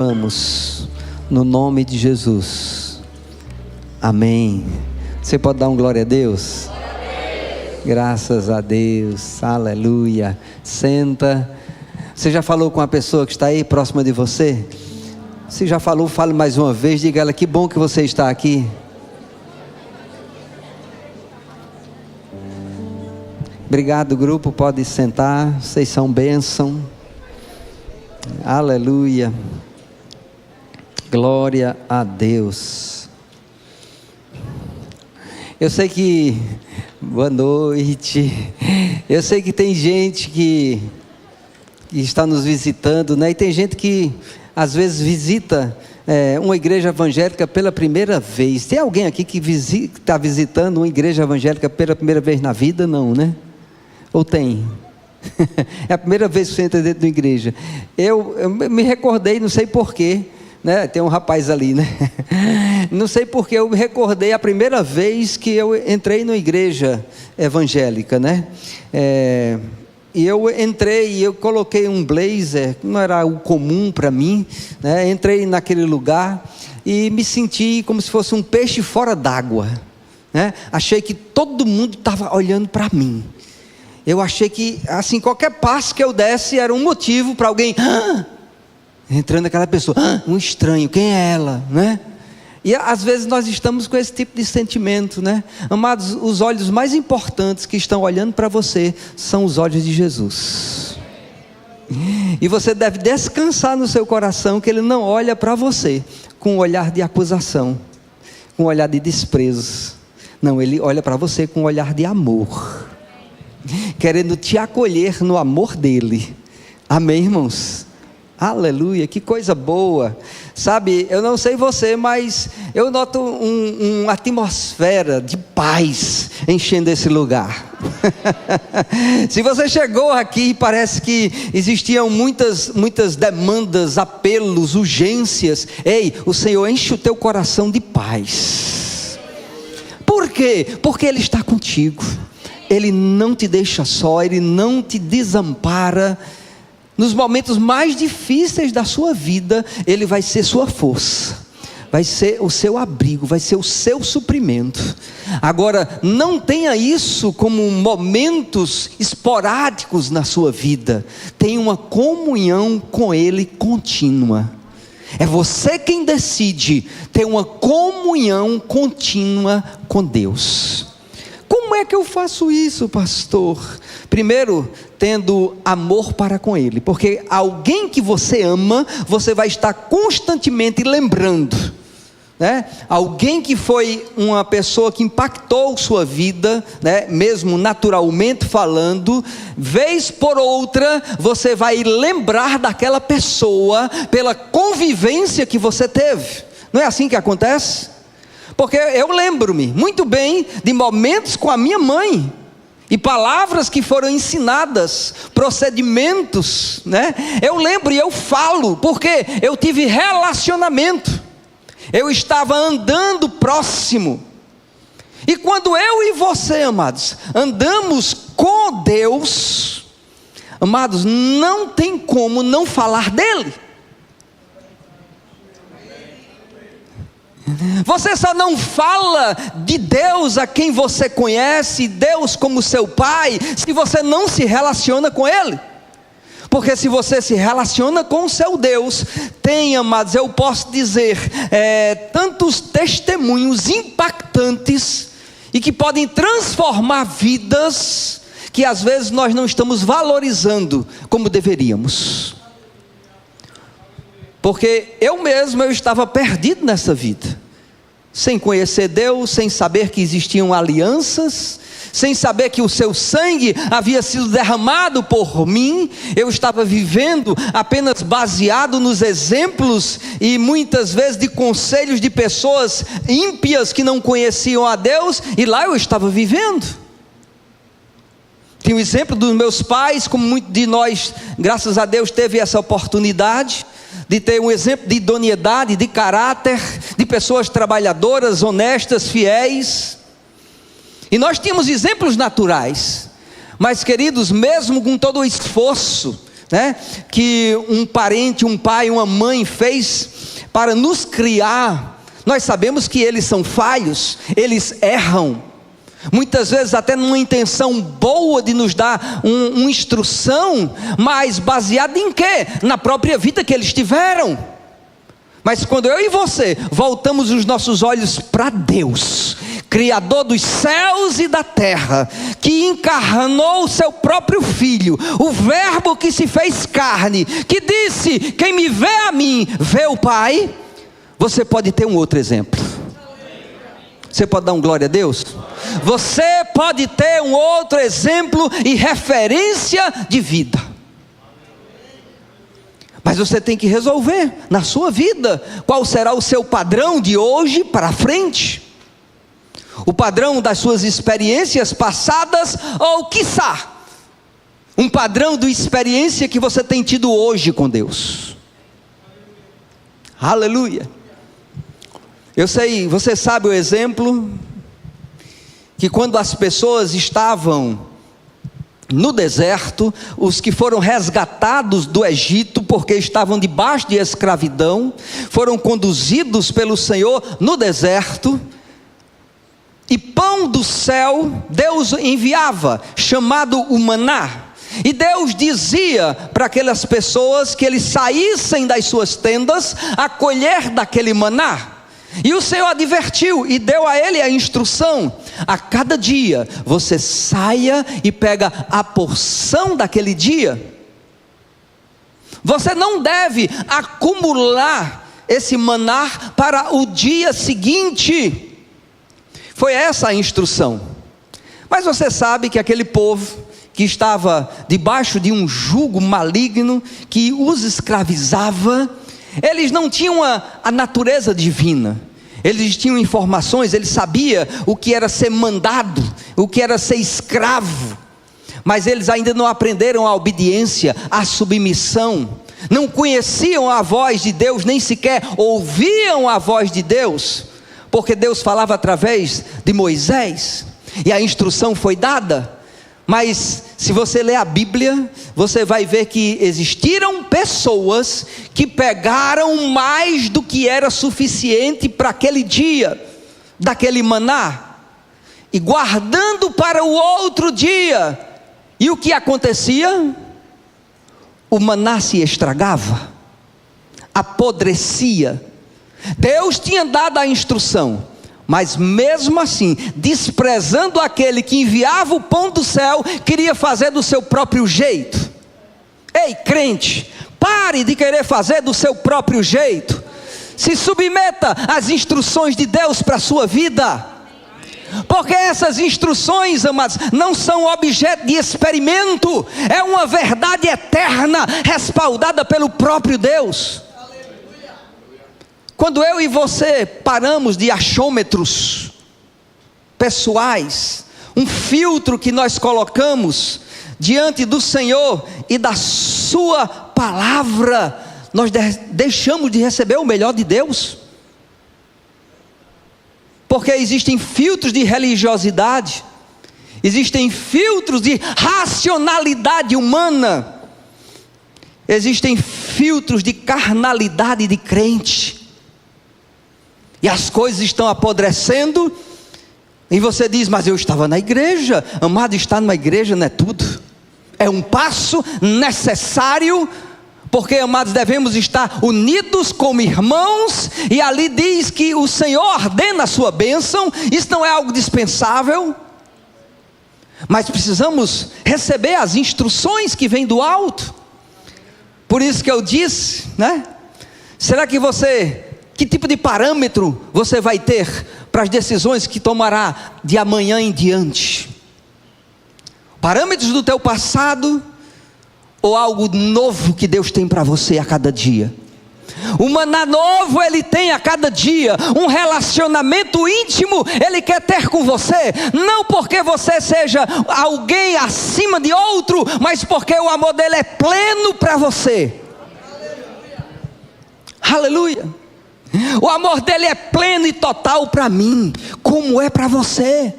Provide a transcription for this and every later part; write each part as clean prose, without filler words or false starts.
Vamos, no nome de Jesus. Amém. Você pode dar um glória a Deus? Graças a Deus, aleluia. Senta. Você já falou com a pessoa que está aí próxima de você? Se já falou, fale mais uma vez. Diga a ela: que bom que você está aqui. Obrigado, grupo. Pode sentar. Vocês são bênção. Aleluia. Glória a Deus. Eu sei que... Boa noite. Eu sei que tem gente que está nos visitando, né? E tem gente que às vezes visita uma igreja evangélica pela primeira vez. Tem alguém aqui que está visitando uma igreja evangélica pela primeira vez na vida? Não, né? Ou tem? É a primeira vez que você entra dentro de uma igreja. Eu me recordei, não sei porquê, né? Tem um rapaz ali, né? Não sei porque eu me recordei a primeira vez que eu entrei numa igreja evangélica, né? E eu entrei e eu coloquei um blazer, não era o comum para mim, né? Entrei naquele lugar e me senti como se fosse um peixe fora d'água, né? Achei que todo mundo estava olhando para mim. Eu achei que, assim, qualquer passo que eu desse era um motivo para alguém... entrando aquela pessoa, um estranho, quem é ela, né? E às vezes nós estamos com esse tipo de sentimento, né? Amados, os olhos mais importantes que estão olhando para você são os olhos de Jesus. E você deve descansar no seu coração que Ele não olha para você com um olhar de acusação, com um olhar de desprezo. Não, Ele olha para você com um olhar de amor, querendo te acolher no amor dEle. Amém, irmãos? Aleluia, que coisa boa. Sabe, eu não sei você, mas eu noto uma atmosfera de paz enchendo esse lugar. Se você chegou aqui e parece que existiam muitas demandas, apelos, urgências, ei, o Senhor enche o teu coração de paz. Por quê? Porque Ele está contigo. Ele não te deixa só, Ele não te desampara. Nos momentos mais difíceis da sua vida, Ele vai ser sua força, vai ser o seu abrigo, vai ser o seu suprimento. Agora, não tenha isso como momentos esporádicos na sua vida. Tenha uma comunhão com Ele contínua. É você quem decide ter uma comunhão contínua com Deus. Como é que eu faço isso, pastor? Primeiro, tendo amor para com Ele, porque alguém que você ama, você vai estar constantemente lembrando, né? Alguém que foi uma pessoa que impactou sua vida, né? Mesmo naturalmente falando, vez por outra, você vai lembrar daquela pessoa, pela convivência que você teve. Não é assim que acontece? Porque eu lembro-me muito bem de momentos com a minha mãe, e palavras que foram ensinadas, procedimentos, né? Eu lembro e eu falo, porque eu tive relacionamento, eu estava andando próximo. E quando eu e você, amados, andamos com Deus, amados, não tem como não falar dEle. Você só não fala de Deus a quem você conhece, Deus como seu Pai, se você não se relaciona com Ele. Porque se você se relaciona com o seu Deus, tem, amados, eu posso dizer, tantos testemunhos impactantes, e que podem transformar vidas, que às vezes nós não estamos valorizando como deveríamos. Porque eu estava perdido nessa vida, sem conhecer Deus, sem saber que existiam alianças, sem saber que o seu sangue havia sido derramado por mim. Eu estava vivendo apenas baseado nos exemplos e muitas vezes de conselhos de pessoas ímpias que não conheciam a Deus, e lá eu estava vivendo. Tinha o exemplo dos meus pais, como muitos de nós, graças a Deus, teve essa oportunidade de ter um exemplo de idoneidade, de caráter, de pessoas trabalhadoras, honestas, fiéis. E nós tínhamos exemplos naturais, mas queridos, mesmo com todo o esforço, né, que um parente, um pai, uma mãe fez para nos criar, nós sabemos que eles são falhos, eles erram, muitas vezes até numa intenção boa de nos dar uma instrução, mas baseada em quê? Na própria vida que eles tiveram. Mas quando eu e você voltamos os nossos olhos para Deus, Criador dos céus e da terra, que encarnou o seu próprio Filho, o Verbo que se fez carne, que disse: quem me vê a mim, vê o Pai. Você pode ter um outro exemplo. Você pode dar um glória a Deus? Você pode ter um outro exemplo e referência de vida. Mas você tem que resolver na sua vida qual será o seu padrão de hoje para frente. O padrão das suas experiências passadas, ou quiçá um padrão de experiência que você tem tido hoje com Deus. Aleluia. Eu sei, você sabe o exemplo que quando as pessoas estavam no deserto, os que foram resgatados do Egito, porque estavam debaixo de escravidão, foram conduzidos pelo Senhor no deserto, e pão do céu Deus enviava, chamado o maná, e Deus dizia para aquelas pessoas que eles saíssem das suas tendas a colher daquele maná. E o Senhor advertiu e deu a ele a instrução: a cada dia você saia e pega a porção daquele dia. Você não deve acumular esse maná para o dia seguinte. Foi essa a instrução. Mas você sabe que aquele povo que estava debaixo de um jugo maligno que os escravizava, eles não tinham a natureza divina. Eles tinham informações, eles sabiam o que era ser mandado, o que era ser escravo, mas eles ainda não aprenderam a obediência, a submissão, não conheciam a voz de Deus, nem sequer ouviam a voz de Deus, porque Deus falava através de Moisés, e a instrução foi dada. Mas se você ler a Bíblia, você vai ver que existiram pessoas que pegaram mais do que era suficiente para aquele dia, daquele maná, e guardando para o outro dia. E o que acontecia? O maná se estragava, apodrecia. Deus tinha dado a instrução, mas mesmo assim, desprezando aquele que enviava o pão do céu, queria fazer do seu próprio jeito. Ei, crente, pare de querer fazer do seu próprio jeito. Se submeta às instruções de Deus para a sua vida. Porque essas instruções, amados, não são objeto de experimento. É uma verdade eterna, respaldada pelo próprio Deus. Quando eu e você paramos de achômetros pessoais, um filtro que nós colocamos diante do Senhor e da sua palavra, nós deixamos de receber o melhor de Deus. Porque existem filtros de religiosidade, existem filtros de racionalidade humana, existem filtros de carnalidade de crente. E as coisas estão apodrecendo, e você diz: mas eu estava na igreja. Amado, estar numa igreja não é tudo, é um passo necessário, porque, amados, devemos estar unidos como irmãos, e ali diz que o Senhor ordena a sua bênção. Isso não é algo dispensável, mas precisamos receber as instruções que vêm do alto. Por isso que eu disse, né? Será que que tipo de parâmetro você vai ter para as decisões que tomará de amanhã em diante? Parâmetros do teu passado, ou algo novo que Deus tem para você a cada dia? O maná novo Ele tem a cada dia, um relacionamento íntimo Ele quer ter com você, não porque você seja alguém acima de outro, mas porque o amor dele é pleno para você. Aleluia. O amor dele é pleno e total para mim, como é para você.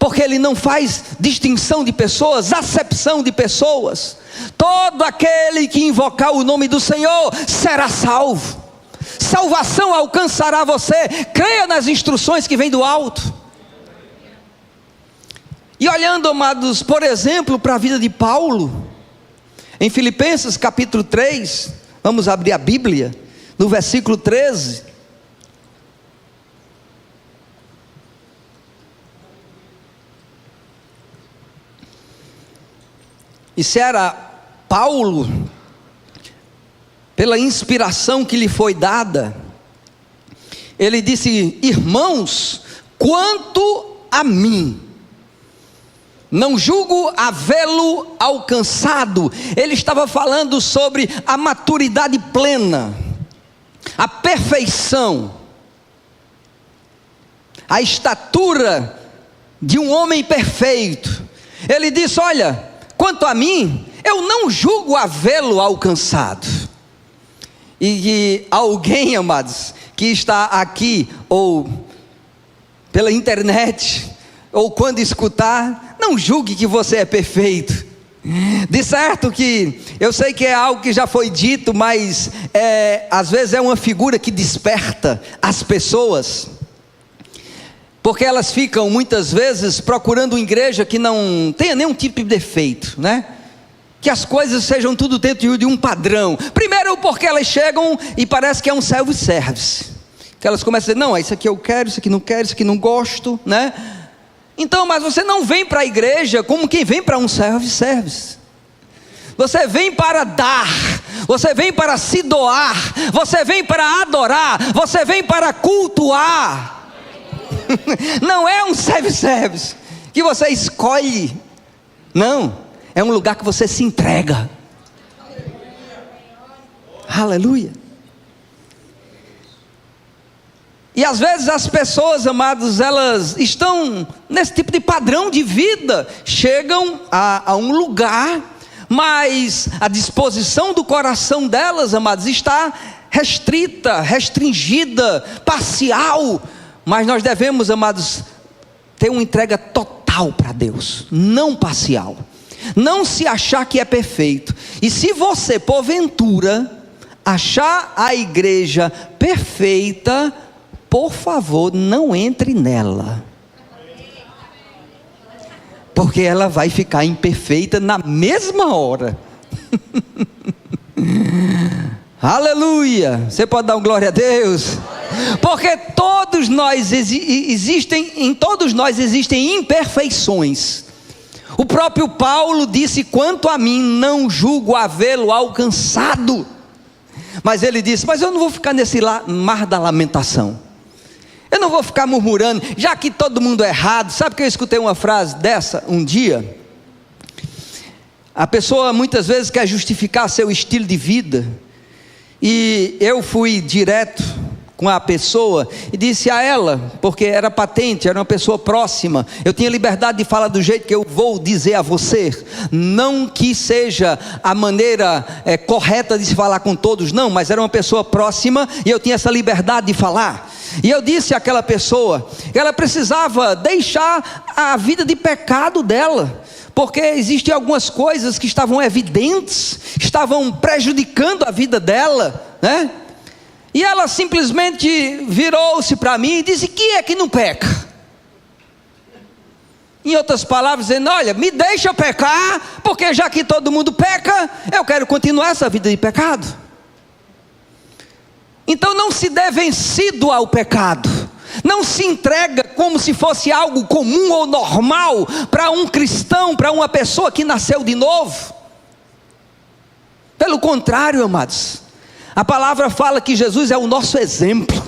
porque Ele não faz distinção de pessoas, acepção de pessoas. Todo aquele que invocar o nome do Senhor será salvo. Salvação alcançará você. Creia nas instruções que vêm do alto. E olhando, amados, por exemplo, para a vida de Paulo, em Filipenses capítulo 3, vamos abrir a Bíblia, no versículo 13. E se era Paulo, pela inspiração que lhe foi dada, ele disse: irmãos, quanto a mim, não julgo havê-lo alcançado. Ele estava falando sobre a maturidade plena, a perfeição, a estatura de um homem perfeito. Ele disse: olha, quanto a mim, eu não julgo havê-lo alcançado. E alguém, amados, que está aqui, ou pela internet, ou quando escutar, não julgue que você é perfeito. De certo que, eu sei que é algo que já foi dito, mas às vezes é uma figura que desperta as pessoas, porque elas ficam muitas vezes procurando uma igreja que não tenha nenhum tipo de defeito, né? Que as coisas sejam tudo dentro de um padrão. Primeiro porque elas chegam e parece que é um self-service, que elas começam a dizer: não, isso aqui eu quero, isso aqui não quero, isso aqui não gosto, né? Então, mas você não vem para a igreja como quem vem para um self-service. Você vem para dar, você vem para se doar, você vem para adorar, você vem para cultuar. Não é um self-service que você escolhe, não, é um lugar que você se entrega. Aleluia. E às vezes as pessoas, amados, elas estão nesse tipo de padrão de vida, chegam a um lugar, mas a disposição do coração delas, amados, está restrita, restringida, parcial. Mas nós devemos, amados, ter uma entrega total para Deus, não parcial. Não se achar que é perfeito. E se você, porventura, achar a igreja perfeita, por favor, não entre nela, porque ela vai ficar imperfeita na mesma hora. Aleluia. Você pode dar uma glória a Deus? Porque todos nós em todos nós existem imperfeições. O próprio Paulo disse: quanto a mim, não julgo havê-lo alcançado. Mas ele disse: mas eu não vou ficar nesse mar da lamentação, eu não vou ficar murmurando, já que todo mundo é errado. Sabe que eu escutei uma frase dessa um dia? A pessoa muitas vezes quer justificar seu estilo de vida, e eu fui direto com a pessoa e disse a ela, porque era patente, era uma pessoa próxima, eu tinha liberdade de falar do jeito que eu vou dizer a você, não que seja a maneira correta de se falar com todos, não, mas era uma pessoa próxima e eu tinha essa liberdade de falar. E eu disse àquela pessoa que ela precisava deixar a vida de pecado dela, porque existem algumas coisas que estavam evidentes, estavam prejudicando a vida dela, né? E ela simplesmente virou-se para mim e disse: quem é que não peca? Em outras palavras, dizendo: olha, me deixa pecar, porque já que todo mundo peca, eu quero continuar essa vida de pecado. Então não se dê vencido ao pecado, não se entrega como se fosse algo comum ou normal para um cristão, para uma pessoa que nasceu de novo. Pelo contrário, amados, a palavra fala que Jesus é o nosso exemplo.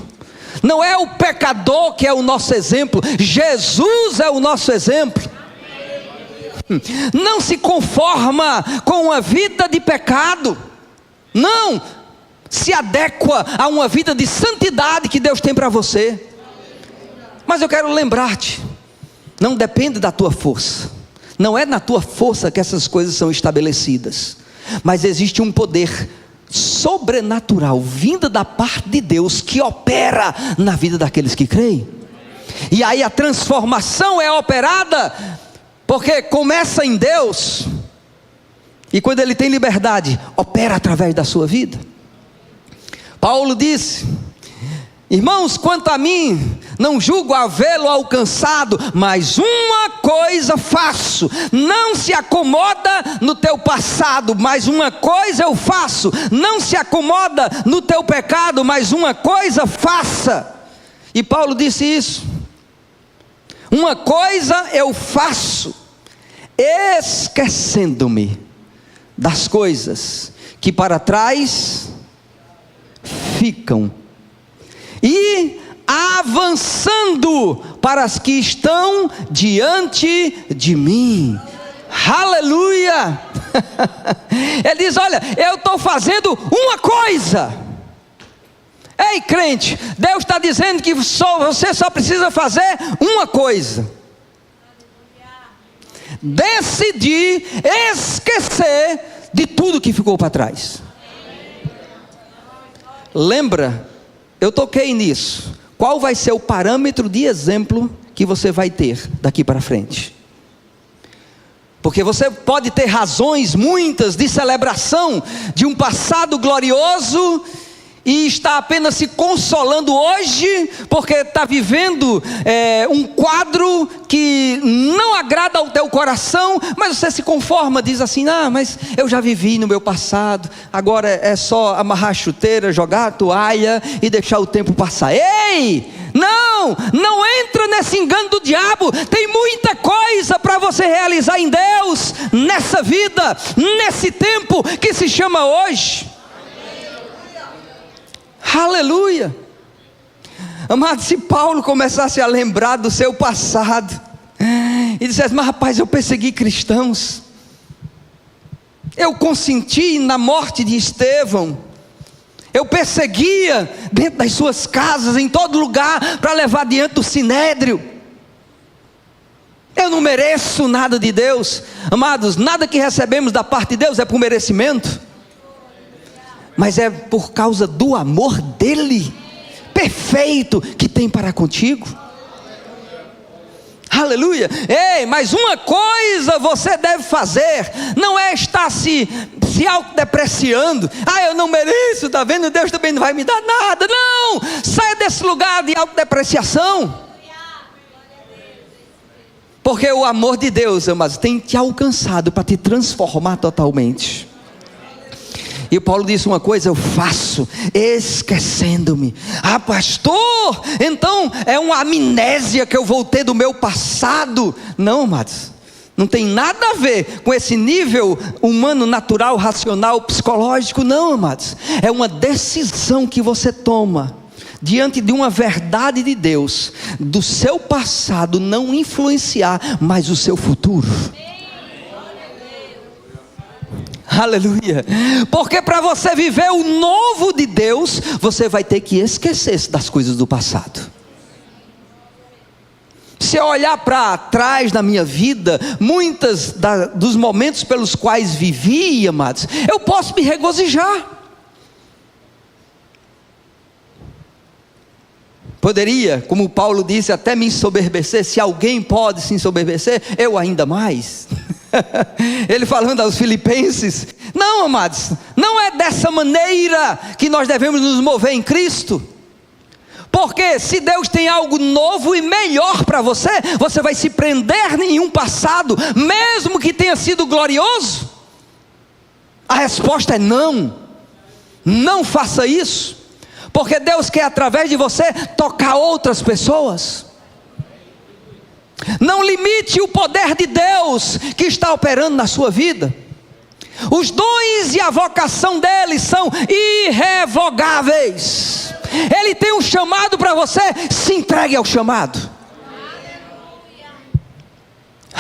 Não é o pecador que é o nosso exemplo, Jesus é o nosso exemplo. Não se conforma com uma vida de pecado, não, se adequa a uma vida de santidade que Deus tem para você. Mas eu quero lembrar-te, não depende da tua força, não é na tua força que essas coisas são estabelecidas, mas existe um poder sobrenatural, vinda da parte de Deus, que opera na vida daqueles que creem. E aí a transformação é operada, porque começa em Deus, e quando Ele tem liberdade, opera através da sua vida. Paulo disse: irmãos, quanto a mim, não julgo havê-lo alcançado, mas uma coisa faço, não se acomoda no teu passado, mas uma coisa eu faço, não se acomoda no teu pecado, mas uma coisa faça. E Paulo disse isso: uma coisa eu faço, esquecendo-me das coisas que para trás ficam, e avançando para as que estão diante de mim. Aleluia! Ele diz: olha, eu estou fazendo uma coisa. Ei, crente, Deus está dizendo que você só precisa fazer uma coisa: decidir esquecer de tudo que ficou para trás. Lembra, eu toquei nisso. Qual vai ser o parâmetro de exemplo que você vai ter daqui para frente? Porque você pode ter razões muitas de celebração de um passado glorioso e está apenas se consolando hoje, porque está vivendo um quadro que não agrada ao teu coração, mas você se conforma, diz assim: ah, mas eu já vivi no meu passado, agora é só amarrar a chuteira, jogar a toalha e deixar o tempo passar. Ei! Não entra nesse engano do diabo. Tem muita coisa para você realizar em Deus, nessa vida, nesse tempo que se chama hoje. Aleluia! Amado, se Paulo começasse a lembrar do seu passado e dissesse: mas rapaz, eu persegui cristãos, eu consenti na morte de Estevão, eu perseguia dentro das suas casas, em todo lugar, para levar diante do sinédrio, eu não mereço nada de Deus. Amados, nada que recebemos da parte de Deus é por merecimento, mas é por causa do amor dele, perfeito, que tem para contigo. Aleluia! Ei, mas uma coisa você deve fazer, não é estar se autodepreciando. Ah, eu não mereço, está vendo? Deus também não vai me dar nada. Não, saia desse lugar de autodepreciação, porque o amor de Deus, amados, tem te alcançado para te transformar totalmente. E Paulo disse: uma coisa eu faço, esquecendo-me. Ah, pastor, então é uma amnésia que eu vou ter do meu passado. Não, amados, não tem nada a ver com esse nível humano, natural, racional, psicológico. Não, amados, é uma decisão que você toma diante de uma verdade de Deus, do seu passado não influenciar mais o seu futuro. Aleluia! Porque para você viver o novo de Deus, você vai ter que esquecer das coisas do passado. Se eu olhar para trás na minha vida, muitos dos momentos pelos quais vivi, amados, eu posso me regozijar. Poderia, como Paulo disse, até me ensoberbecer. Se alguém pode se ensoberbecer, eu ainda mais. Ele falando aos filipenses: não, amados, não é dessa maneira que nós devemos nos mover em Cristo. Porque se Deus tem algo novo e melhor para você, você vai se prender em um passado, mesmo que tenha sido glorioso? A resposta é não. Não faça isso, porque Deus quer, através de você, tocar outras pessoas. Não limite o poder de Deus que está operando na sua vida. Os dons e a vocação dele são irrevogáveis. Ele tem um chamado para você, se entregue ao chamado.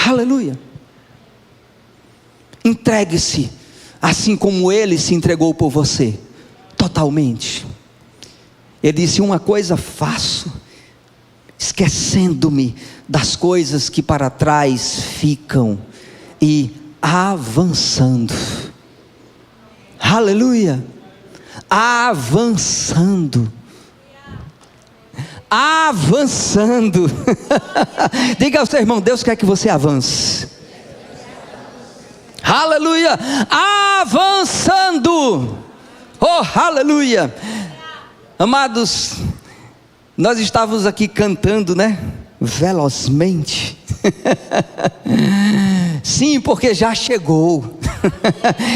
Aleluia! Entregue-se, assim como ele se entregou por você, totalmente. Ele disse: uma coisa faço, esquecendo-me das coisas que para trás ficam e avançando. Aleluia! Avançando. avançando. Diga ao seu irmão: Deus quer que você avance. Aleluia, avançando. Oh, aleluia. Amados, nós estávamos aqui cantando, né? Velozmente. Sim, porque já chegou.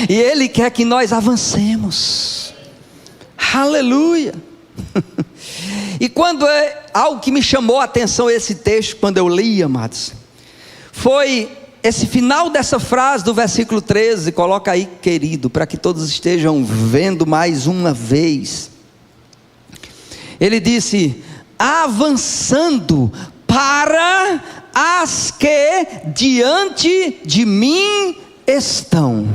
E Ele quer que nós avancemos. Aleluia. E quando algo que me chamou a atenção esse texto, quando eu li, amados, foi esse final dessa frase do versículo 13. Coloca aí, querido, para que todos estejam vendo mais uma vez. Ele disse: avançando para as que diante de mim estão.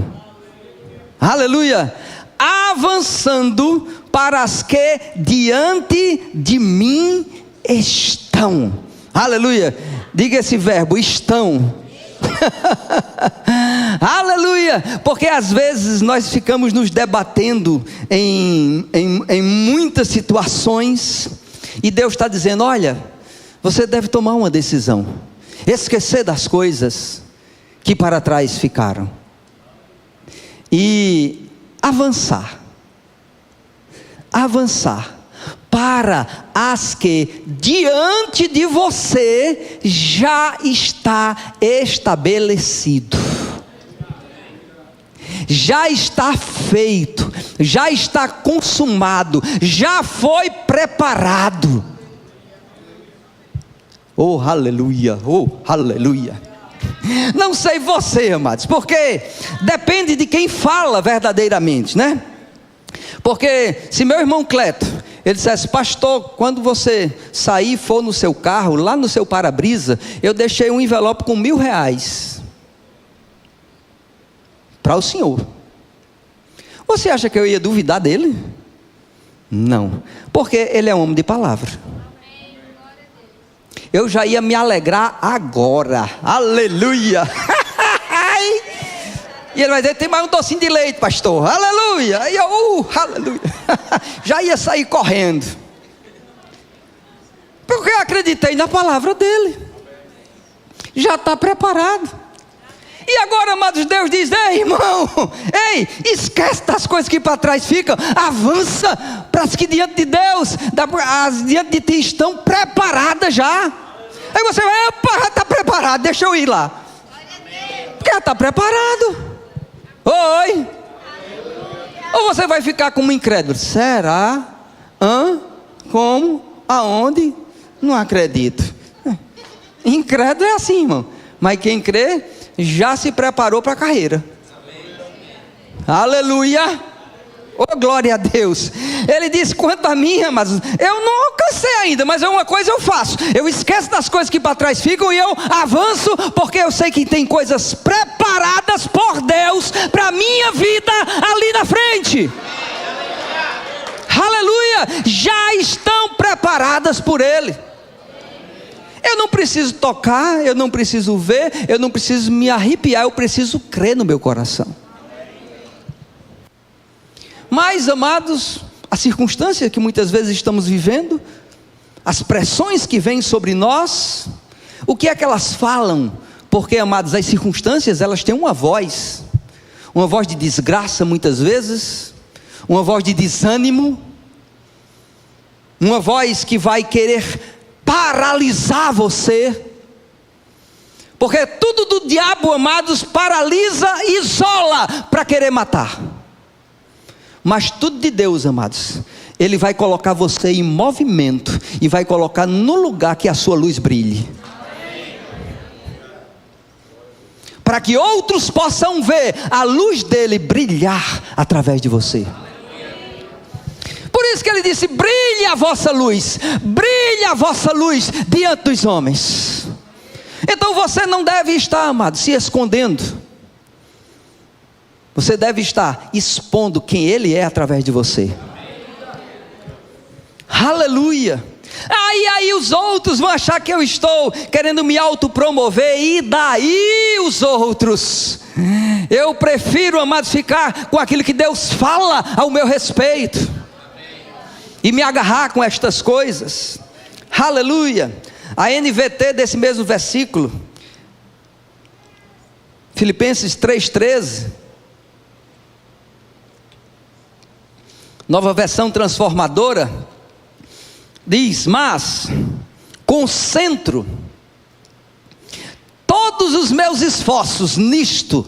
Aleluia. Avançando para as que diante de mim estão. Aleluia. Diga esse verbo: estão. Aleluia. Porque às vezes nós ficamos nos debatendo em muitas situações, e Deus está dizendo: olha, você deve tomar uma decisão, esquecer das coisas que para trás ficaram e avançar para as que diante de você já está estabelecido, já está feito, já está consumado, já foi preparado. Oh, aleluia, oh, aleluia. Não sei você, amados, porque depende de quem fala verdadeiramente, né? Porque se meu irmão Cleto, ele dissesse: pastor, quando você sair e for no seu carro, lá no seu para-brisa, eu deixei um envelope com R$1.000 para o senhor. Você acha que eu ia duvidar dele? Não, porque ele é um homem de palavra. Eu já ia me alegrar agora. Aleluia. E ele vai dizer: tem mais um docinho de leite, pastor. Aleluia. E eu, aleluia. Já ia sair correndo, porque eu acreditei na palavra dele. Já está preparado. E agora, amados, Deus diz: ei, irmão, ei, esquece das coisas que para trás ficam, avança para as que diante de Deus, as diante de ti estão preparadas já. Aí você vai: opa, já está preparado, deixa eu ir lá. Porque já está preparado. Oi. Ou você vai ficar como incrédulo: será? Como? Aonde? Não acredito. Incrédulo é assim, irmão. Mas quem crê já se preparou para a carreira. Aleluia. Oh, glória a Deus. Ele disse: quanto a mim, mas eu não alcancei ainda, mas uma coisa eu faço: eu esqueço das coisas que para trás ficam e eu avanço, porque eu sei que tem coisas preparadas por Deus para a minha vida ali na frente. Aleluia. Já estão preparadas por Ele. Eu não preciso tocar, eu não preciso ver, eu não preciso me arrepiar, eu preciso crer no meu coração. Mas, amados, a circunstância que muitas vezes estamos vivendo, as pressões que vêm sobre nós, o que é que elas falam? Porque, amados, as circunstâncias, elas têm uma voz de desgraça muitas vezes, uma voz de desânimo, uma voz que vai querer paralisar você, porque tudo do diabo, amados, paralisa e isola para querer matar. Mas tudo de Deus, amados, Ele vai colocar você em movimento e vai colocar no lugar que a sua luz brilhe, para que outros possam ver a luz dele brilhar através de você. Por isso que ele disse: brilhe a vossa luz, brilhe a vossa luz diante dos homens. Então você não deve estar, amado, se escondendo. Você deve estar expondo quem Ele é através de você. Aleluia. Aí os outros vão achar que eu estou querendo me autopromover. E daí os outros? Eu prefiro, amados, ficar com aquilo que Deus fala ao meu respeito e me agarrar com estas coisas. Aleluia. A NVT desse mesmo versículo, Filipenses 3,13, Nova Versão Transformadora, diz: mas concentro todos os meus esforços nisto,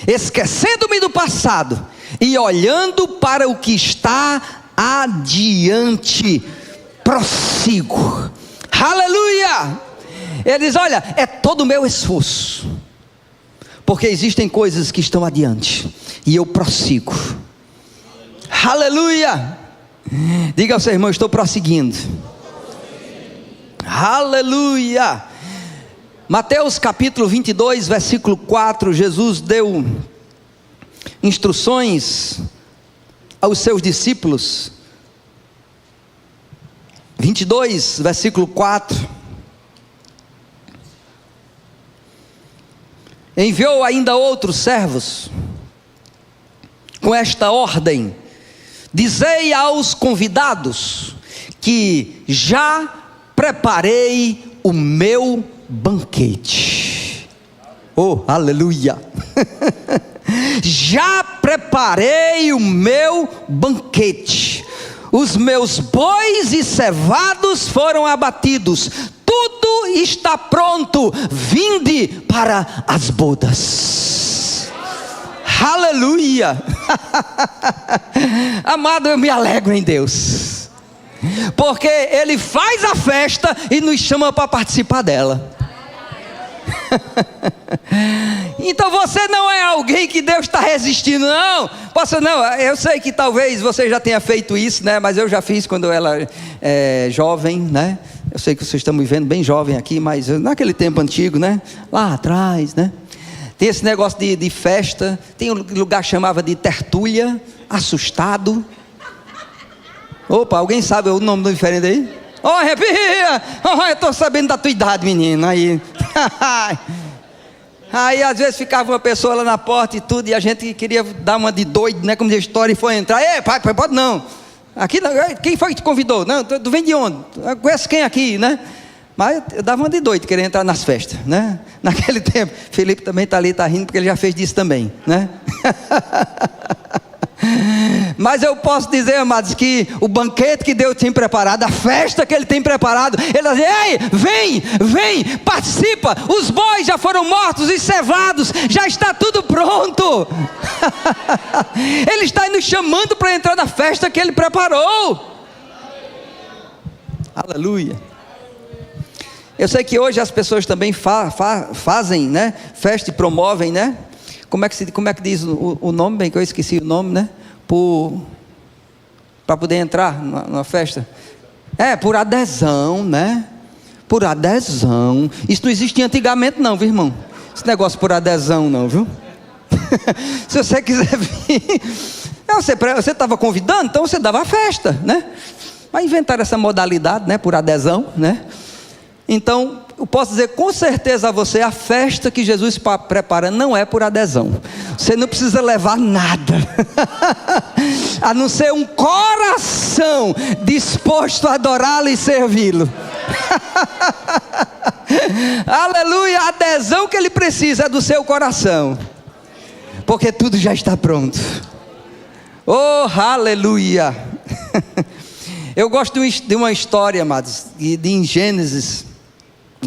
esquecendo-me do passado e olhando para o que está adiante, prossigo. Aleluia! Ele diz: olha, é todo o meu esforço, porque existem coisas que estão adiante, e eu prossigo. Aleluia! Diga ao seu irmão: estou prosseguindo. Aleluia! Mateus capítulo 22, versículo 4, Jesus deu instruções aos seus discípulos. 22, versículo 4. Enviou ainda outros servos com esta ordem: dizei aos convidados que já preparei o meu banquete. Oh, aleluia! Já preparei o meu banquete. Os meus bois e cevados foram abatidos. Tudo está pronto. Vinde para as bodas. Aleluia! Amado, eu me alegro em Deus, porque Ele faz a festa e nos chama para participar dela. Então você não é alguém que Deus está resistindo, não. Eu sei que talvez você já tenha feito isso, né? Mas eu já fiz quando eu era jovem, né? Eu sei que vocês estão me vendo bem jovem aqui, mas naquele tempo antigo, né? Lá atrás, né? Tem esse negócio de festa. Tem um lugar que chamava de tertúlia, assustado. Opa, alguém sabe o nome do diferente aí? Oh, arrepia! Oh, eu estou sabendo da tua idade, menino. Aí às vezes ficava uma pessoa lá na porta e tudo, e a gente queria dar uma de doido, né? Como diz a história, e foi entrar. Ei, pai, pode não. Aqui não. Quem foi que te convidou? Não, tu vem de onde? Conhece quem aqui, né? Mas eu dava uma de doido, querendo entrar nas festas, né? Naquele tempo, Felipe também está ali, está rindo, porque ele já fez disso também, né? Mas eu posso dizer, amados, que o banquete que Deus tem preparado, a festa que Ele tem preparado, Ele diz: ei, vem, participa. Os bois já foram mortos e cevados, já está tudo pronto. Ele está nos chamando para entrar na festa que Ele preparou. Aleluia. Eu sei que hoje as pessoas também fazem, né, festa e promovem, né? Como é que diz o nome, bem que eu esqueci o nome, né? Para poder entrar na festa. Por adesão, né? Por adesão. Isso não existia antigamente não, viu, irmão? Esse negócio por adesão não, viu? Se você quiser vir, você estava convidando, então você dava a festa, né? Mas inventaram essa modalidade, né? Por adesão, né? Então, eu posso dizer com certeza a você, a festa que Jesus prepara não é por adesão. Você não precisa levar nada, a não ser um coração disposto a adorá-lo e servi-lo. Aleluia, a adesão que ele precisa é do seu coração, porque tudo já está pronto. Oh, aleluia. Eu gosto de uma história, amados, em Gênesis.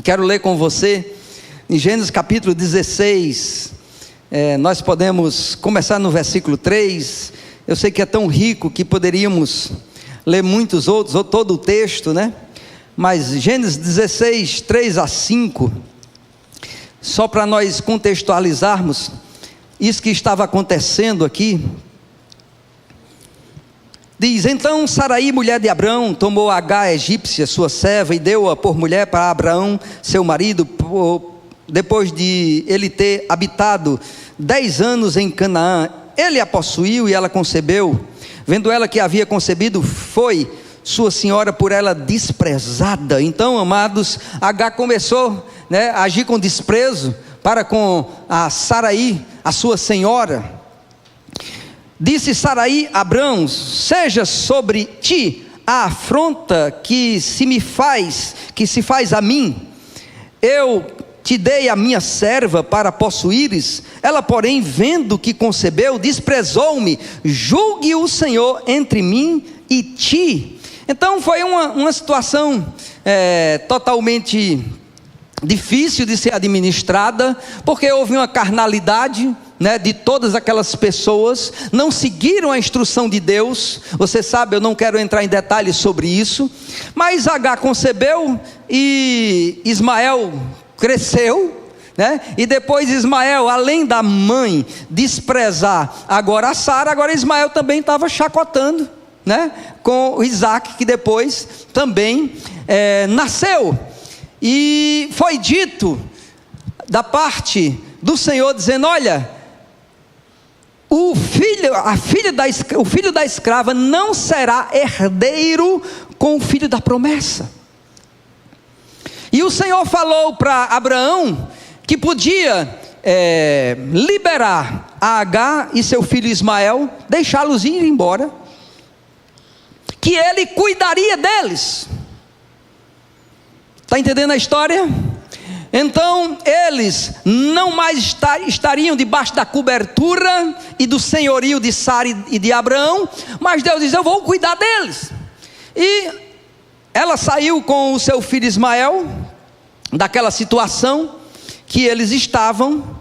Quero ler com você, em Gênesis capítulo 16, nós podemos começar no versículo 3, eu sei que é tão rico que poderíamos ler muitos outros, ou todo o texto, né? Mas Gênesis 16, 3 a 5, só para nós contextualizarmos, isso que estava acontecendo aqui, diz: então Saraí, mulher de Abrão, tomou Agar egípcia, sua serva, e deu-a por mulher para Abraão, seu marido, depois de ele ter habitado 10 anos em Canaã. Ele a possuiu e ela concebeu. Vendo ela que havia concebido, foi sua senhora por ela desprezada. Então, amados, Agar começou, né, a agir com desprezo para com a Saraí, a sua senhora. Disse Saraí a Abrão: seja sobre ti a afronta que se faz a mim, eu te dei a minha serva para possuíres. Ela, porém, vendo que concebeu, desprezou-me. Julgue o Senhor entre mim e ti. Então foi uma situação totalmente difícil de ser administrada, porque houve uma carnalidade, né, de todas aquelas pessoas, não seguiram a instrução de Deus. Você sabe, eu não quero entrar em detalhes sobre isso, mas Agar concebeu e Ismael cresceu, né? E depois Ismael, além da mãe desprezar agora a Sara, agora Ismael também estava chacotando, né, com o Isaac, que depois também nasceu. E foi dito da parte do Senhor, dizendo: olha, o filho da escrava não será herdeiro com o filho da promessa. E o Senhor falou para Abraão que podia liberar a Agar e seu filho Ismael, deixá-los ir embora, que ele cuidaria deles. Está entendendo a história? Então eles não mais estariam debaixo da cobertura e do senhorio de Sara e de Abraão, mas Deus diz: eu vou cuidar deles. E ela saiu com o seu filho Ismael daquela situação que eles estavam.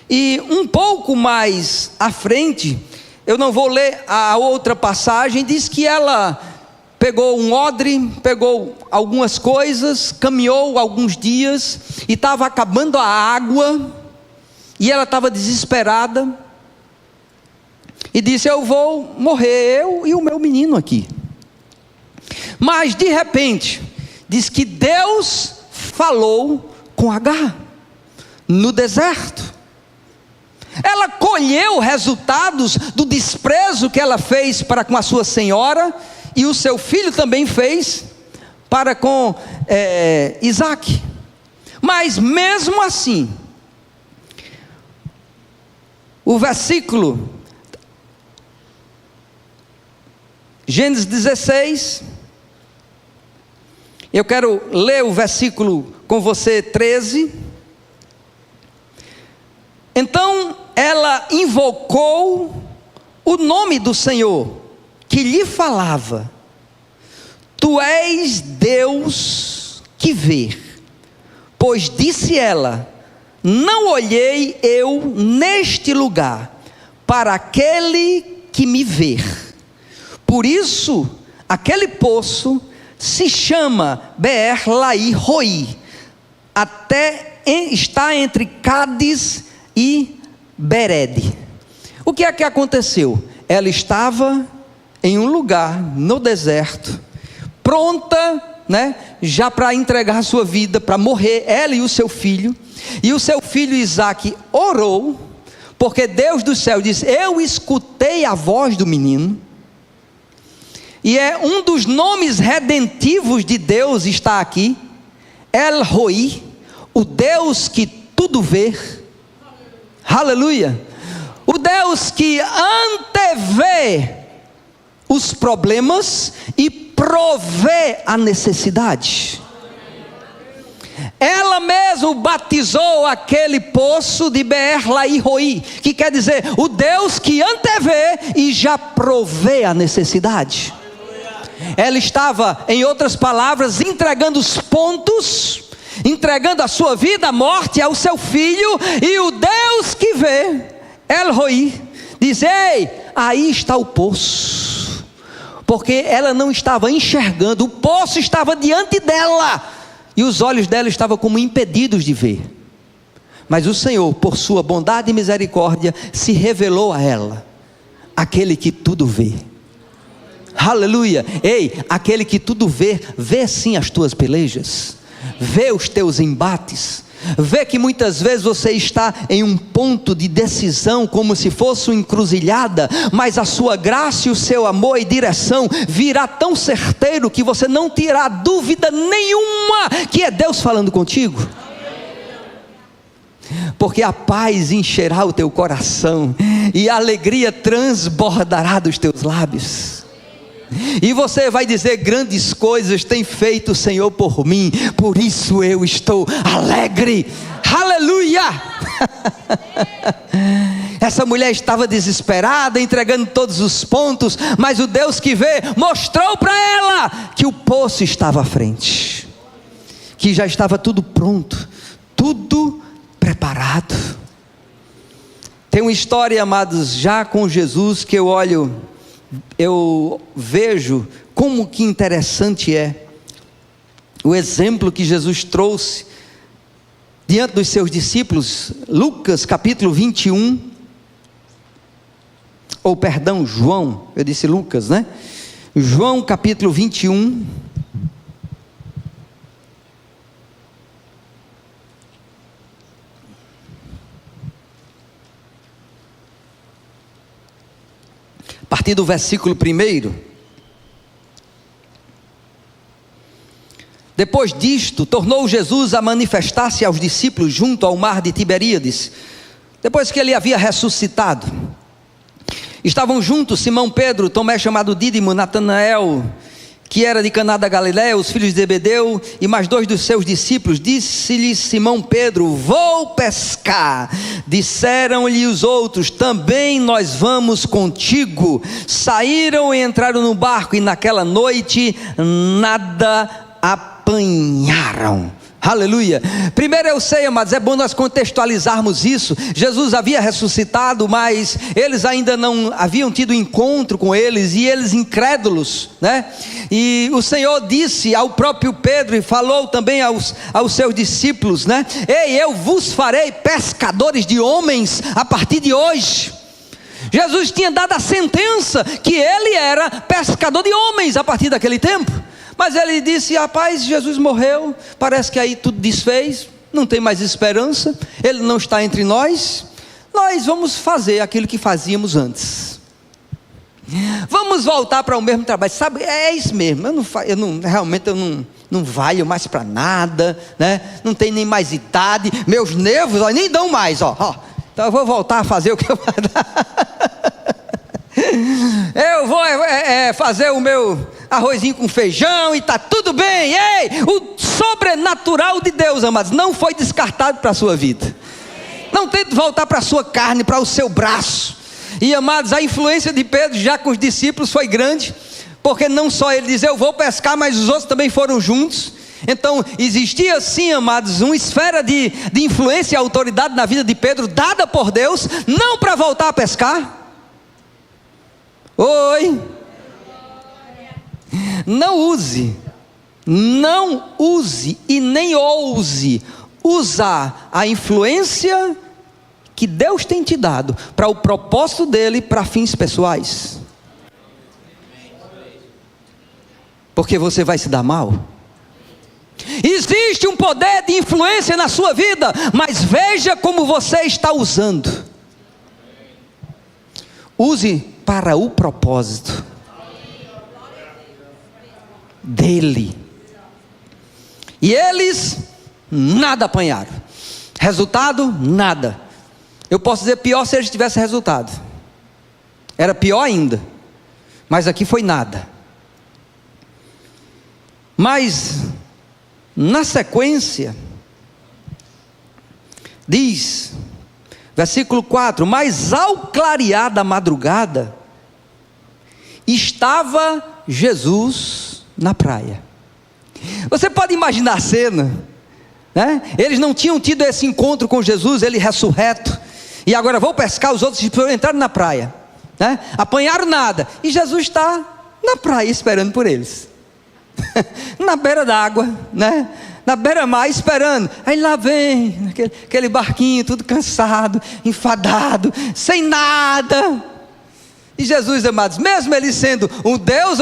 E um pouco mais à frente, eu não vou ler a outra passagem, diz que ela pegou um odre, pegou algumas coisas, caminhou alguns dias, e estava acabando a água, e ela estava desesperada, e disse: eu vou morrer, eu e o meu menino aqui. Mas de repente, diz que Deus falou com Agar, no deserto. Ela colheu resultados do desprezo que ela fez para com a sua senhora, e o seu filho também fez para com Isaac. Mas mesmo assim, o versículo, Gênesis 16, eu quero ler o versículo com você, 13. Então ela invocou o nome do Senhor, que lhe falava: tu és Deus que vê. Pois disse ela: não olhei eu neste lugar para aquele que me vê. Por isso aquele poço se chama Beer-Lahai-Roi, até está entre Cádiz e Bered. O que é que aconteceu? Ela estava em um lugar no deserto, pronta, né, já para entregar a sua vida, para morrer, ela e o seu filho Isaac orou, porque Deus do céu disse: eu escutei a voz do menino. E é um dos nomes redentivos de Deus, está aqui, El Roi, o Deus que tudo vê. Aleluia. O Deus que antevê os problemas e provê a necessidade. Ela mesma batizou aquele poço de Beer-Lahai-Roi, que quer dizer o Deus que antevê e já provê a necessidade. Ela estava, em outras palavras, entregando os pontos, entregando a sua vida, a morte ao seu filho, e o Deus que vê, El Roi, diz: ei, aí está o poço, porque ela não estava enxergando, o poço estava diante dela, e os olhos dela estavam como impedidos de ver, mas o Senhor, por sua bondade e misericórdia, se revelou a ela, aquele que tudo vê. Aleluia. Ei, aquele que tudo vê, vê sim as tuas pelejas, vê os teus embates, vê que muitas vezes você está em um ponto de decisão, como se fosse uma encruzilhada, mas a sua graça e o seu amor e direção virá tão certeiro que você não terá dúvida nenhuma que é Deus falando contigo, porque a paz encherá o teu coração e a alegria transbordará dos teus lábios. E você vai dizer: grandes coisas tem feito o Senhor por mim, por isso eu estou alegre. Aleluia! Essa mulher estava desesperada, entregando todos os pontos, mas o Deus que vê mostrou para ela que o poço estava à frente, que já estava tudo pronto, tudo preparado. Tem uma história, amados, já com Jesus, que eu vejo como que interessante é o exemplo que Jesus trouxe diante dos seus discípulos. Lucas capítulo 21, João, eu disse Lucas, né? João capítulo 21, a partir do versículo 1. Depois disto, tornou Jesus a manifestar-se aos discípulos junto ao mar de Tiberíades, depois que ele havia ressuscitado. Estavam juntos Simão Pedro, Tomé chamado Dídimo, Natanael, que era de Caná da Galiléia, os filhos de Zebedeu, e mais 2 dos seus discípulos. Disse-lhe Simão Pedro: vou pescar. Disseram-lhe os outros: também nós vamos contigo. Saíram e entraram no barco, e naquela noite nada apanharam. Aleluia. Primeiro, eu sei, amados, é bom nós contextualizarmos isso. Jesus havia ressuscitado, mas eles ainda não haviam tido encontro com eles, e eles incrédulos, né? E o Senhor disse ao próprio Pedro, e falou também aos seus discípulos, né? Ei, eu vos farei pescadores de homens a partir de hoje. Jesus tinha dado a sentença que ele era pescador de homens a partir daquele tempo. Mas ele disse: rapaz, Jesus morreu, parece que aí tudo desfez, não tem mais esperança, ele não está entre nós, nós vamos fazer aquilo que fazíamos antes, vamos voltar para o mesmo trabalho. Sabe, é isso mesmo, realmente eu não valho mais para nada, né? Não tenho nem mais idade, meus nervos nem dão mais, ó. Então eu vou voltar a fazer o que eu eu vou fazer o meu arrozinho com feijão e está tudo bem. Ei, o sobrenatural de Deus, amados, não foi descartado para a sua vida. Não tente voltar para a sua carne, para o seu braço. E, amados, a influência de Pedro já com os discípulos foi grande, porque não só ele diz: eu vou pescar, mas os outros também foram juntos. Então existia sim, amados, uma esfera de influência e autoridade na vida de Pedro, dada por Deus, não para voltar a pescar. Oi. Não use e nem ouse usar a influência que Deus tem te dado para o propósito dele, para fins pessoais, porque você vai se dar mal. Existe um poder de influência na sua vida, mas veja como você está usando. Use para o propósito dele. E eles nada apanharam. Resultado? Nada. Eu posso dizer pior se eles tivessem resultado. Era pior ainda. Mas aqui foi nada. Mas na sequência diz, versículo 4: mas ao clarear da madrugada, estava Jesus na praia. Você pode imaginar a cena, né? Eles não tinham tido esse encontro com Jesus, ele ressurreto, e agora vou pescar. Os outros entraram na praia, né? Apanharam nada, e Jesus está na praia esperando por eles, na beira da água, né? Na beira-mar esperando. Aí lá vem aquele barquinho todo cansado, enfadado, sem nada. E Jesus, amados, mesmo ele sendo um Deus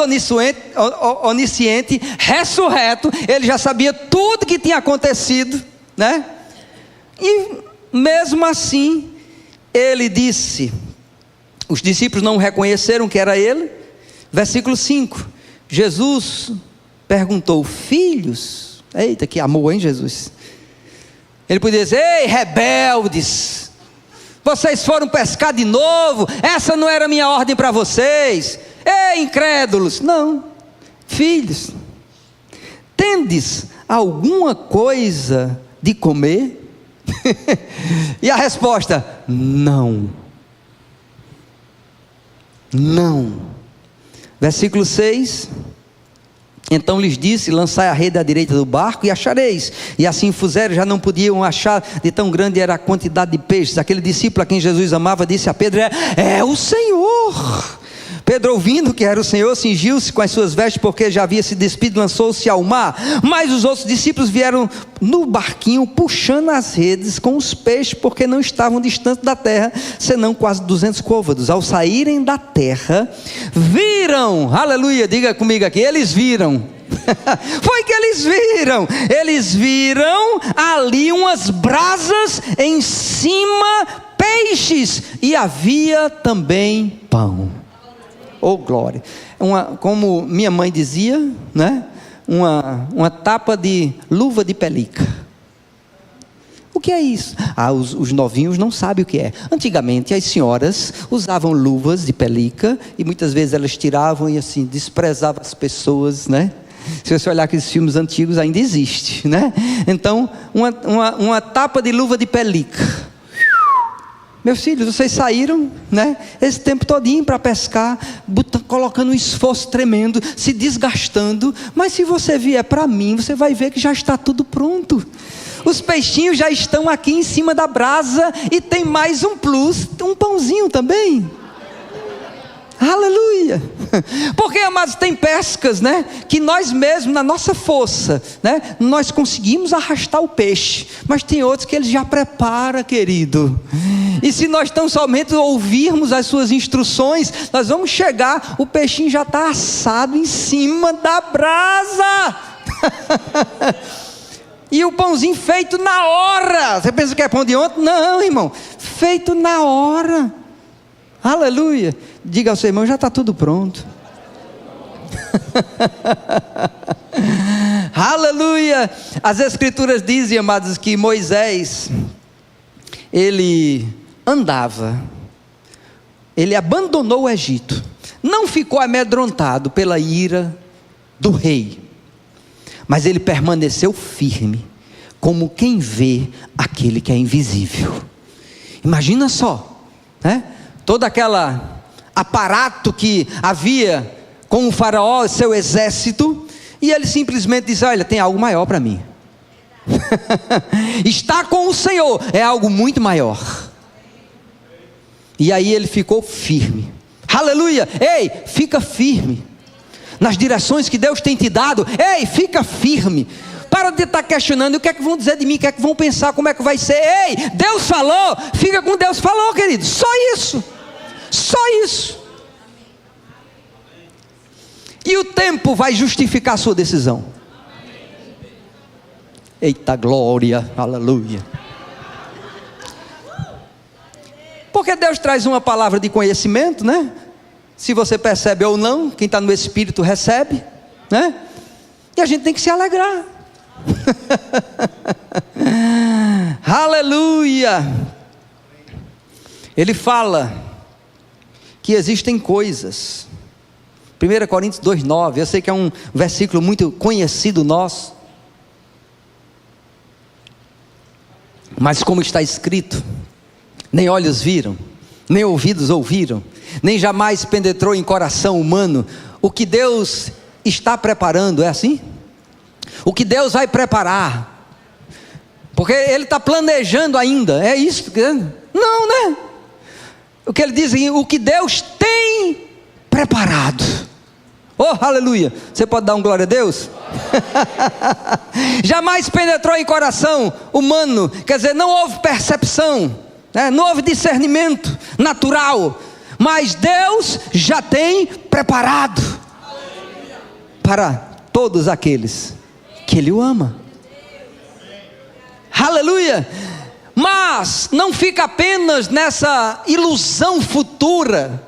onisciente, ressurreto, ele já sabia tudo que tinha acontecido, né? E mesmo assim, ele disse, os discípulos não reconheceram que era ele. Versículo 5, Jesus perguntou: filhos, eita, que amor, hein, Jesus? Ele podia dizer: ei, rebeldes, vocês foram pescar de novo, essa não era minha ordem para vocês. Ei, incrédulos! Não, filhos, tendes alguma coisa de comer? E a resposta: não. Não. Versículo 6: então lhes disse: lançai a rede à direita do barco e achareis. E assim fizeram, já não podiam achar, de tão grande era a quantidade de peixes. Aquele discípulo a quem Jesus amava disse a Pedro: é o Senhor. Pedro, ouvindo que era o Senhor, cingiu-se com as suas vestes, porque já havia se despido, e lançou-se ao mar. Mas os outros discípulos vieram no barquinho, puxando as redes com os peixes, porque não estavam distantes da terra, senão quase 200 côvados. Ao saírem da terra, viram, aleluia, diga comigo aqui, eles viram. Foi que eles viram ali umas brasas, em cima peixes, e havia também pão. Oh glória, como minha mãe dizia, né? Uma tapa de luva de pelica. O que é isso? Os novinhos não sabem o que é. Antigamente as senhoras usavam luvas de pelica, e muitas vezes elas tiravam e assim, desprezavam as pessoas, né? Se você olhar aqueles filmes antigos, ainda existe, né? Então, uma tapa de luva de pelica. Meus filhos, vocês saíram, né, esse tempo todinho para pescar, colocando um esforço tremendo, se desgastando, mas se você vier para mim, você vai ver que já está tudo pronto. Os peixinhos já estão aqui em cima da brasa, e tem mais um plus, um pãozinho também. Aleluia. Porque, amados, tem pescas, né, que nós mesmos, na nossa força, né, nós conseguimos arrastar o peixe, mas tem outros que ele já prepara, querido. E se nós tão somente ouvirmos as suas instruções, nós vamos chegar, o peixinho já está assado em cima da brasa. E o pãozinho feito na hora. Você pensa que é pão de ontem? Não, irmão, feito na hora. Aleluia. Diga ao seu irmão: já está tudo pronto. Aleluia. As escrituras dizem, amados, que Moisés, ele andava, ele abandonou o Egito, não ficou amedrontado pela ira do rei, mas ele permaneceu firme, como quem vê aquele que é invisível. Imagina só, né? Todo aquele aparato que havia com o faraó e seu exército, e ele simplesmente diz: olha, tem algo maior para mim. Estar com o Senhor é algo muito maior. E aí ele ficou firme. Aleluia. Ei, fica firme nas direções que Deus tem te dado. Ei, fica firme. Para de estar questionando: o que é que vão dizer de mim, o que é que vão pensar, como é que vai ser. Ei, Deus falou, fica com Deus falou, querido. Só isso. Só isso. E o tempo vai justificar a sua decisão. Eita glória, aleluia. Porque Deus traz uma palavra de conhecimento, né? Se você percebe ou não, quem está no Espírito recebe, né? E a gente tem que se alegrar. Aleluia. Ele fala que existem coisas. 1 Coríntios 2,9, eu sei que é um versículo muito conhecido nosso, mas como está escrito: nem olhos viram, nem ouvidos ouviram, nem jamais penetrou em coração humano o que Deus está preparando. É assim? O que Deus vai preparar, porque Ele está planejando ainda. É isso? Não, né? O que Ele diz, o que Deus tem preparado. Oh, aleluia. Você pode dar um glória a Deus? Jamais penetrou em coração humano, quer dizer, não houve percepção, né? Não houve discernimento natural, mas Deus já tem preparado para todos aqueles que Ele o ama. Aleluia. Mas não fica apenas nessa ilusão futura.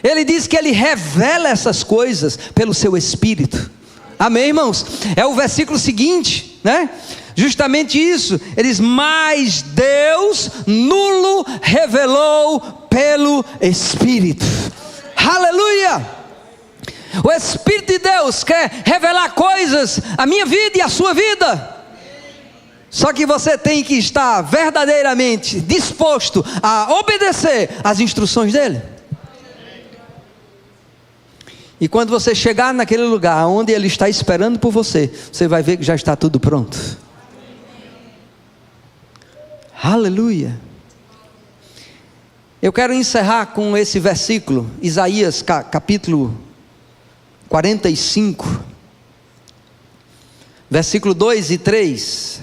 Ele diz que Ele revela essas coisas pelo seu Espírito. Amém, irmãos? É o versículo seguinte, né? Justamente isso. Ele diz: mas Deus nulo revelou pelo Espírito. Aleluia. O Espírito de Deus quer revelar coisas à minha vida e à sua vida. Só que você tem que estar verdadeiramente disposto a obedecer às instruções dele. E quando você chegar naquele lugar onde ele está esperando por você, você vai ver que já está tudo pronto. Aleluia. Eu quero encerrar com esse versículo, Isaías capítulo 45, versículo 2 e 3.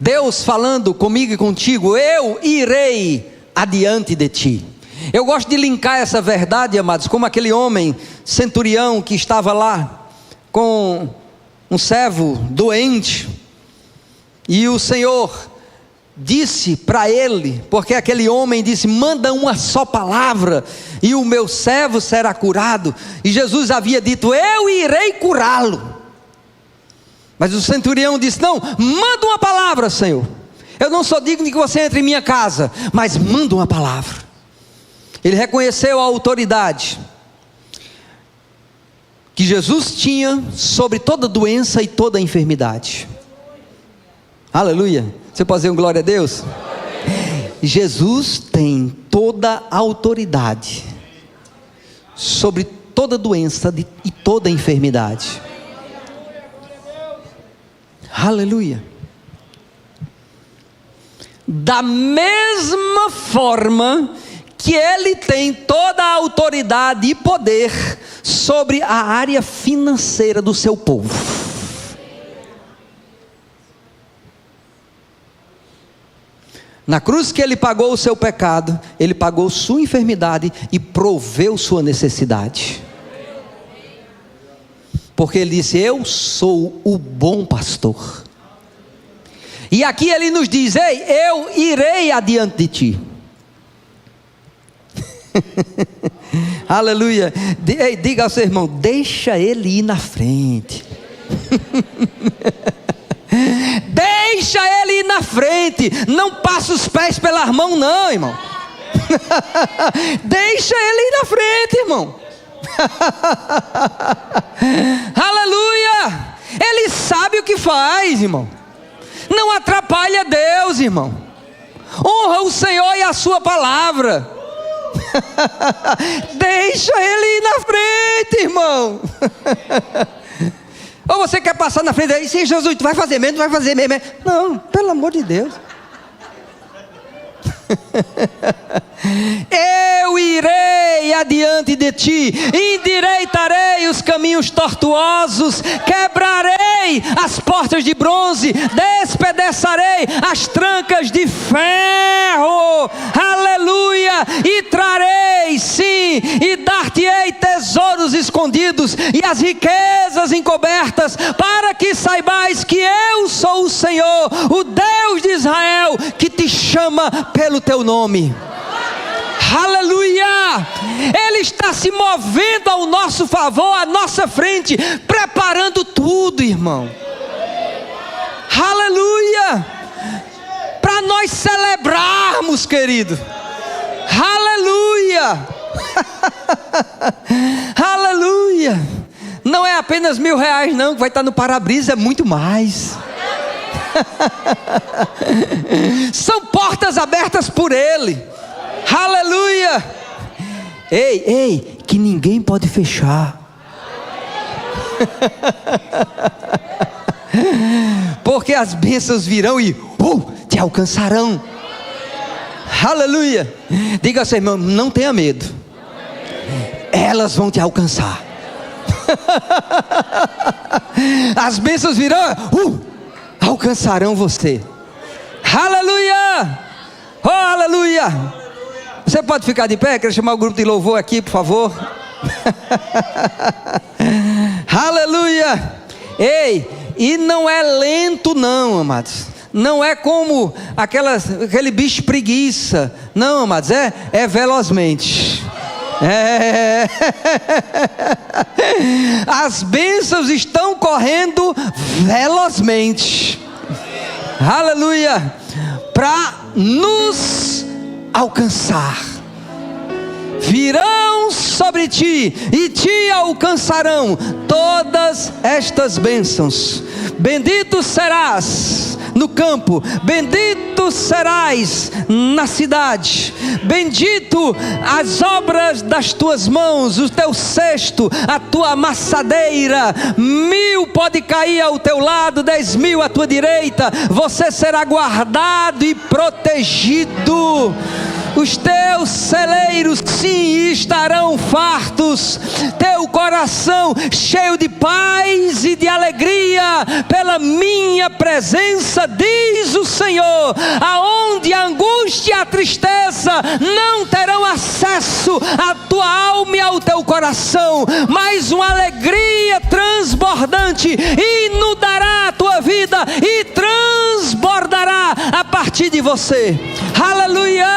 Deus falando comigo e contigo: eu irei adiante de ti. Eu gosto de linkar essa verdade, amados, como aquele homem centurião que estava lá com um servo doente, e o Senhor disse para ele, porque aquele homem disse: manda uma só palavra e o meu servo será curado. E Jesus havia dito: eu irei curá-lo. Mas o centurião disse: não, manda uma palavra, Senhor. Eu não sou digno de que você entre em minha casa, mas manda uma palavra. Ele reconheceu a autoridade que Jesus tinha sobre toda doença e toda enfermidade. Aleluia. Você pode dizer um glória a Deus? Jesus tem toda a autoridade sobre toda doença e toda enfermidade. Aleluia. Da mesma forma que ele tem toda a autoridade e poder sobre a área financeira do seu povo. Na cruz que ele pagou o seu pecado, ele pagou sua enfermidade e proveu sua necessidade. Porque ele disse: eu sou o bom pastor. E aqui ele nos diz: ei, eu irei adiante de ti. Aleluia. Ei, diga ao seu irmão: deixa ele ir na frente. Deixa ele ir na frente. Não passa os pés pelas mãos não, irmão. Deixa ele ir na frente, irmão. Aleluia. Ele sabe o que faz, irmão. Não atrapalha Deus, irmão. Honra o Senhor e a sua palavra. Deixa ele ir na frente, irmão. Ou você quer passar na frente aí: sim, Jesus, tu vai fazer mesmo, tu vai fazer mesmo. Não, pelo amor de Deus. Eu irei adiante de ti, endireitarei os caminhos tortuosos, quebrarei as portas de bronze, despedaçarei as trancas de ferro. Aleluia. E trarei, sim, e dar-te-ei tesouros escondidos e as riquezas encobertas, para que saibais que eu sou o Senhor, o Deus de Israel, que te chama pelo teu nome. Aleluia. Ele está se movendo ao nosso favor, à nossa frente, preparando tudo, irmão. Aleluia. Para nós celebrarmos, querido. Aleluia. Aleluia. Não é apenas R$1.000 não, que vai estar no para-brisa, é muito mais. São portas abertas por Ele. Aleluia. Ei, que ninguém pode fechar. Porque as bênçãos virão e te alcançarão. Aleluia. Diga ao seu irmão: não tenha medo, elas vão te alcançar. As bênçãos virão, alcançarão você. Aleluia. Oh, aleluia. Você pode ficar de pé? Quero chamar o grupo de louvor aqui, por favor. Aleluia. Ei, e não é lento não, amados. Não é como aquele bicho preguiça. Não, amados, é velozmente. As bênçãos estão correndo velozmente. Aleluia. Para nos alcançar. virão sobre ti e te alcançarão todas estas bênçãos. Bendito serás no campo, bendito serás na cidade, bendito as obras das tuas mãos, o teu cesto, a tua amassadeira. 1000 pode cair ao teu lado, 10.000 à tua direita, você será guardado e protegido. Os teus celeiros sim estarão fartos, teu coração cheio de paz e de alegria pela minha presença, diz o Senhor. Aonde a angústia e a tristeza não terão acesso à tua alma e ao teu coração, mas uma alegria transbordante inundará a tua vida e transbordará a partir de você. Aleluia!